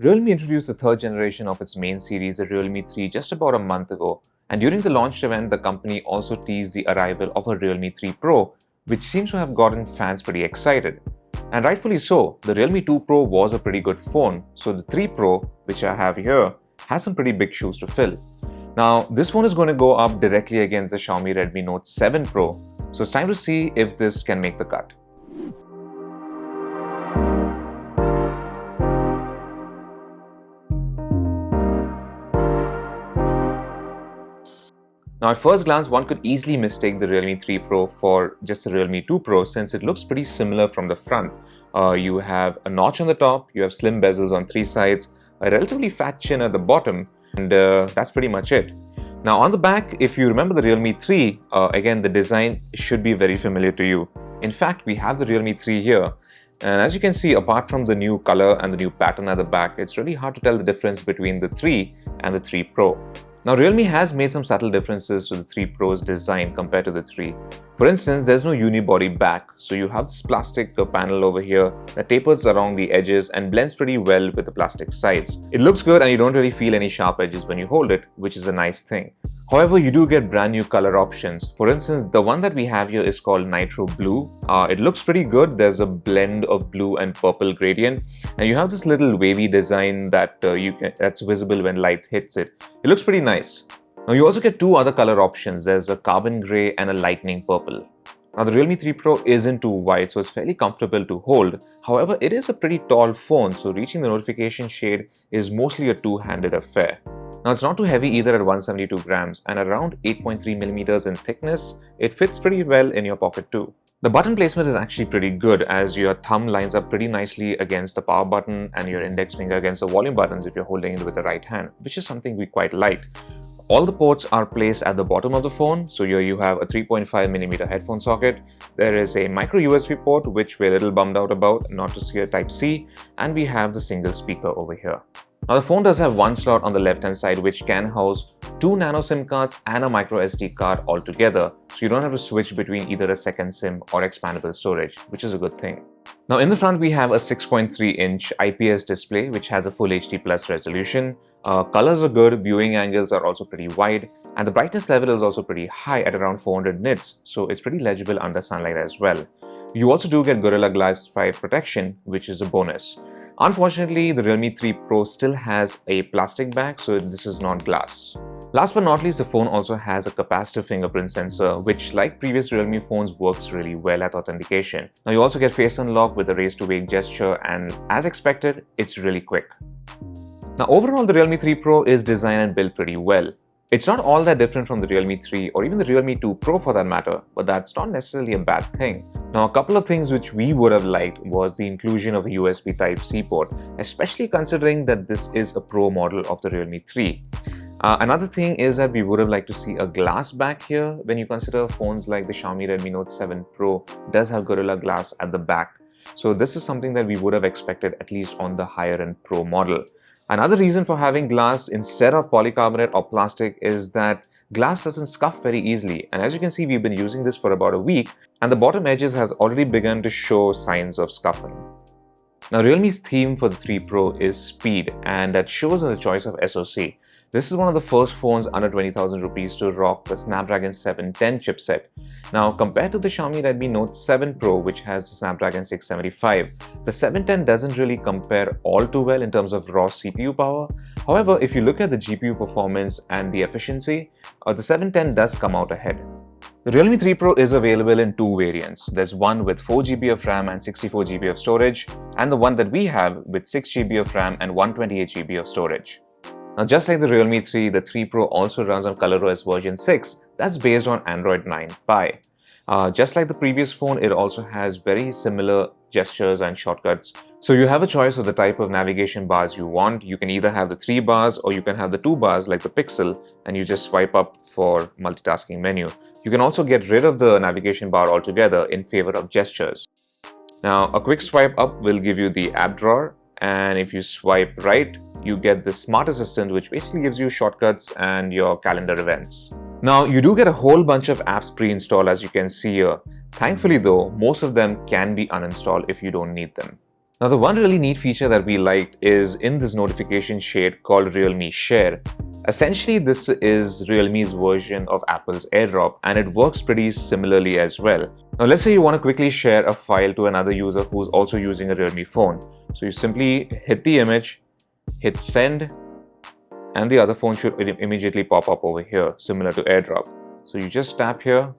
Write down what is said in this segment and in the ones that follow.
Realme introduced the third generation of its main series, the Realme 3, just about a month ago, and during the launch event, the company also teased the arrival of a Realme 3 Pro, which seems to have gotten fans pretty excited. And rightfully so, the Realme 2 Pro was a pretty good phone, so the 3 Pro, which I have here, has some pretty big shoes to fill. Now, this phone is going to go up directly against the Xiaomi Redmi Note 7 Pro, so it's time to see if this can make the cut. Now, at first glance, one could easily mistake the Realme 3 Pro for just the Realme 2 Pro since it looks pretty similar from the front. You have a notch on the top, you have slim bezels on three sides, a relatively fat chin at the bottom, and that's pretty much it. Now, on the back, if you remember the Realme 3, again, the design should be very familiar to you. In fact, we have the Realme 3 here. And as you can see, apart from the new color and the new pattern at the back, it's really hard to tell the difference between the 3 and the 3 Pro. Now, Realme has made some subtle differences to the 3 Pro's design compared to the 3. For instance, there's no unibody back, so you have this plastic panel over here that tapers around the edges and blends pretty well with the plastic sides. It looks good and you don't really feel any sharp edges when you hold it, which is a nice thing. However, you do get brand new color options. For instance, the one that we have here is called Nitro Blue. It looks pretty good. There's a blend of blue and purple gradient, and you have this little wavy design that that's visible when light hits it. It looks pretty nice. Now, you also get two other color options. There's a carbon gray and a lightning purple. Now, the Realme 3 Pro isn't too wide, so it's fairly comfortable to hold. However, it is a pretty tall phone, so reaching the notification shade is mostly a two-handed affair. Now, it's not too heavy either at 172 grams, and around 8.3 millimeters in thickness, it fits pretty well in your pocket too. The button placement is actually pretty good, as your thumb lines up pretty nicely against the power button and your index finger against the volume buttons if you're holding it with the right hand, which is something we quite like. All the ports are placed at the bottom of the phone, so here you have a 3.5mm headphone socket. There is a micro USB port, which we're a little bummed out about, not to see a Type-C, and we have the single speaker over here. Now, the phone does have one slot on the left-hand side which can house two nano SIM cards and a micro SD card altogether, so you don't have to switch between either a second SIM or expandable storage, which is a good thing. Now, in the front, we have a 6.3-inch IPS display which has a full HD plus resolution. Colors are good, viewing angles are also pretty wide, and the brightness level is also pretty high at around 400 nits, so it's pretty legible under sunlight as well. You also do get Gorilla Glass 5 protection, which is a bonus. Unfortunately, the Realme 3 Pro still has a plastic back, so this is not glass. Last but not least, the phone also has a capacitive fingerprint sensor, which, like previous Realme phones, works really well at authentication. Now, you also get face unlock with a raise to wake gesture, and as expected, it's really quick. Now, overall, the Realme 3 Pro is designed and built pretty well. It's not all that different from the Realme 3 or even the Realme 2 Pro for that matter, but that's not necessarily a bad thing. Now, a couple of things which we would have liked was the inclusion of a USB Type-C port, especially considering that this is a Pro model of the Realme 3. Another thing is that we would have liked to see a glass back here when you consider phones like the Xiaomi Redmi Note 7 Pro does have Gorilla Glass at the back. So this is something that we would have expected at least on the higher-end Pro model. Another reason for having glass instead of polycarbonate or plastic is that glass doesn't scuff very easily, and as you can see, we've been using this for about a week and the bottom edges has already begun to show signs of scuffing. Now, Realme's theme for the 3 Pro is speed, and that shows in the choice of SoC. This is one of the first phones under 20,000 rupees to rock the Snapdragon 710 chipset. Now, compared to the Xiaomi Redmi Note 7 Pro, which has the Snapdragon 675, the 710 doesn't really compare all too well in terms of raw CPU power. However, if you look at the GPU performance and the efficiency, the 710 does come out ahead. The Realme 3 Pro is available in two variants. There's one with 4GB of RAM and 64GB of storage, and the one that we have with 6GB of RAM and 128GB of storage. Now, just like the Realme 3, the 3 Pro also runs on ColorOS version 6 that's based on Android 9 Pie. Just like the previous phone, it also has very similar gestures and shortcuts. So you have a choice of the type of navigation bars you want. You can either have the 3 bars or you can have the 2 bars like the Pixel, and you just swipe up for multitasking menu. You can also get rid of the navigation bar altogether in favor of gestures. Now, a quick swipe up will give you the app drawer, and if you swipe right, you get the Smart Assistant, which basically gives you shortcuts and your calendar events. Now, you do get a whole bunch of apps pre-installed, as you can see here. Thankfully though, most of them can be uninstalled if you don't need them. Now, the one really neat feature that we liked is in this notification shade called Realme Share. Essentially, this is Realme's version of Apple's AirDrop, and it works pretty similarly as well. Now, let's say you want to quickly share a file to another user who's also using a Realme phone. So you simply hit the image, hit send, and the other phone should immediately pop up over here, similar to AirDrop. So you just tap here,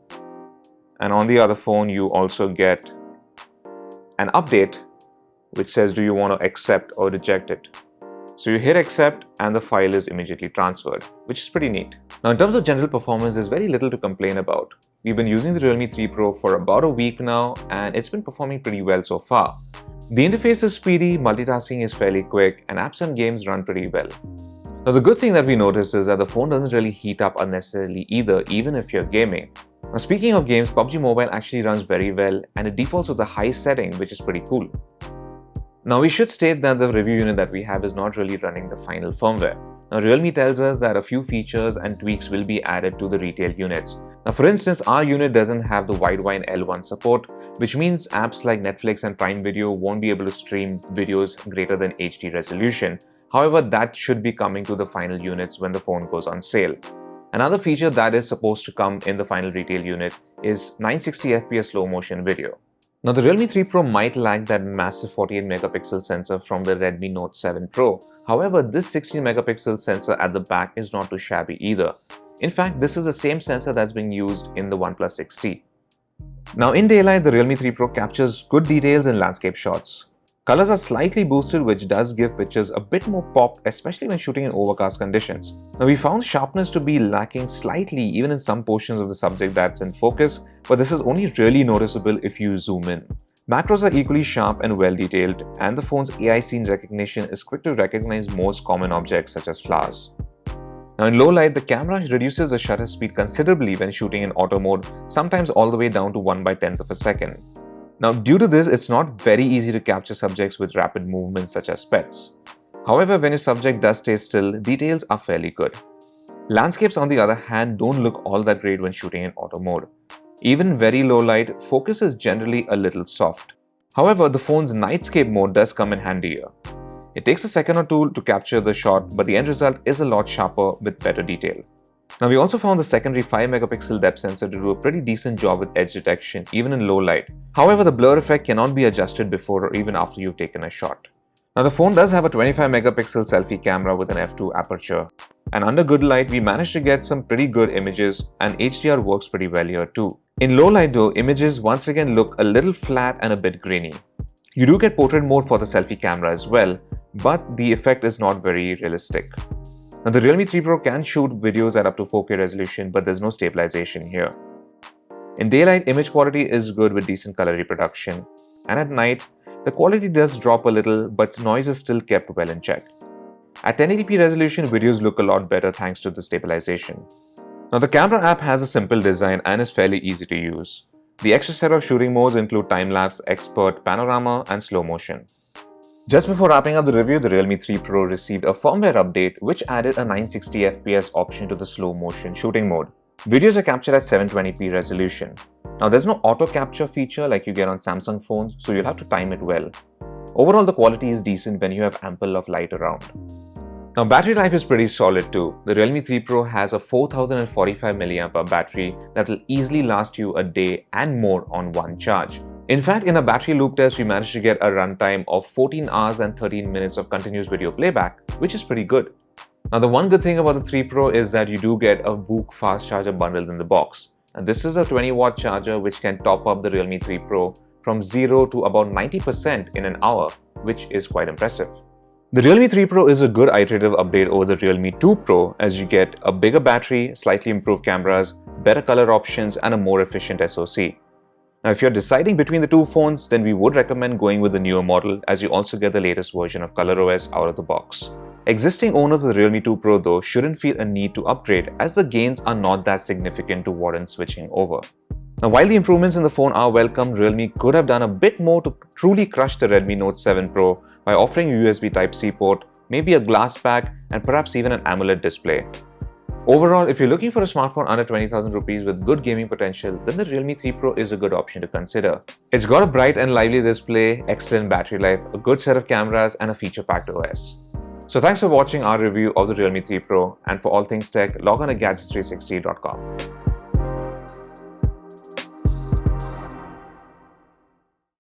and on the other phone, you also get an update which says, do you want to accept or reject it? So you hit accept and the file is immediately transferred, which is pretty neat. Now, in terms of general performance, there's very little to complain about. We've been using the Realme 3 Pro for about a week now, and it's been performing pretty well so far. The interface is speedy, multitasking is fairly quick, and apps and games run pretty well. Now, the good thing that we noticed is that the phone doesn't really heat up unnecessarily either, even if you're gaming. Now, speaking of games, PUBG Mobile actually runs very well, and it defaults with the high setting, which is pretty cool. Now, we should state that the review unit that we have is not really running the final firmware. Now, Realme tells us that a few features and tweaks will be added to the retail units. Now, for instance, our unit doesn't have the widevine L1 support, which means apps like Netflix and Prime Video won't be able to stream videos greater than HD resolution. However, that should be coming to the final units when the phone goes on sale. Another feature that is supposed to come in the final retail unit is 960fps slow motion video. Now, the Realme 3 Pro might lack that massive 48 megapixel sensor from the Redmi Note 7 Pro. However, this 16 megapixel sensor at the back is not too shabby either. In fact, this is the same sensor that's being used in the OnePlus 6T. Now, in daylight, the Realme 3 Pro captures good details in landscape shots. Colors are slightly boosted, which does give pictures a bit more pop, especially when shooting in overcast conditions. Now, we found sharpness to be lacking slightly even in some portions of the subject that's in focus, but this is only really noticeable if you zoom in. Macros are equally sharp and well detailed, and the phone's AI scene recognition is quick to recognize most common objects such as flowers. Now, in low light, the camera reduces the shutter speed considerably when shooting in auto mode, sometimes all the way down to 1/10th of a second. Now, due to this, it's not very easy to capture subjects with rapid movements such as pets. However, when your subject does stay still, details are fairly good. Landscapes, on the other hand, don't look all that great when shooting in auto mode. Even very low light, focus is generally a little soft. However, the phone's nightscape mode does come in handy here. It takes a second or two to capture the shot, but the end result is a lot sharper with better detail. Now, we also found the secondary 5 megapixel depth sensor to do a pretty decent job with edge detection, even in low light. However, the blur effect cannot be adjusted before or even after you've taken a shot. Now, the phone does have a 25 megapixel selfie camera with an f2 aperture. And under good light, we managed to get some pretty good images, and HDR works pretty well here too. In low light though, images once again look a little flat and a bit grainy. You do get portrait mode for the selfie camera as well, but the effect is not very realistic. Now, the Realme 3 Pro can shoot videos at up to 4K resolution, but there's no stabilization here. In daylight, image quality is good with decent color reproduction, and at night, the quality does drop a little, but noise is still kept well in check. At 1080p resolution, videos look a lot better thanks to the stabilization. Now, the camera app has a simple design and is fairly easy to use. The extra set of shooting modes include time-lapse, expert, panorama, and slow motion. Just before wrapping up the review, the Realme 3 Pro received a firmware update which added a 960fps option to the slow motion shooting mode. Videos are captured at 720p resolution. Now, there's no auto capture feature like you get on Samsung phones, so you'll have to time it well. Overall, the quality is decent when you have ample of light around. Now, battery life is pretty solid too. The Realme 3 Pro has a 4045 mAh battery that will easily last you a day and more on one charge. In fact, in a battery loop test, we managed to get a runtime of 14 hours and 13 minutes of continuous video playback, which is pretty good. Now, the one good thing about the 3 Pro is that you do get a VOOC fast charger bundled in the box. And this is a 20-watt charger which can top up the Realme 3 Pro from 0 to about 90% in an hour, which is quite impressive. The Realme 3 Pro is a good iterative update over the Realme 2 Pro as you get a bigger battery, slightly improved cameras, better color options, and a more efficient SoC. Now, if you're deciding between the two phones, then we would recommend going with the newer model as you also get the latest version of ColorOS out of the box. Existing owners of the Realme 2 Pro though shouldn't feel a need to upgrade as the gains are not that significant to warrant switching over. Now, while the improvements in the phone are welcome, Realme could have done a bit more to truly crush the Redmi Note 7 Pro by offering a USB Type-C port, maybe a glass back, and perhaps even an AMOLED display. Overall, if you're looking for a smartphone under 20,000 rupees with good gaming potential, then the Realme 3 Pro is a good option to consider. It's got a bright and lively display, excellent battery life, a good set of cameras, and a feature-packed OS. So thanks for watching our review of the Realme 3 Pro, and for all things tech, log on to gadgets360.com.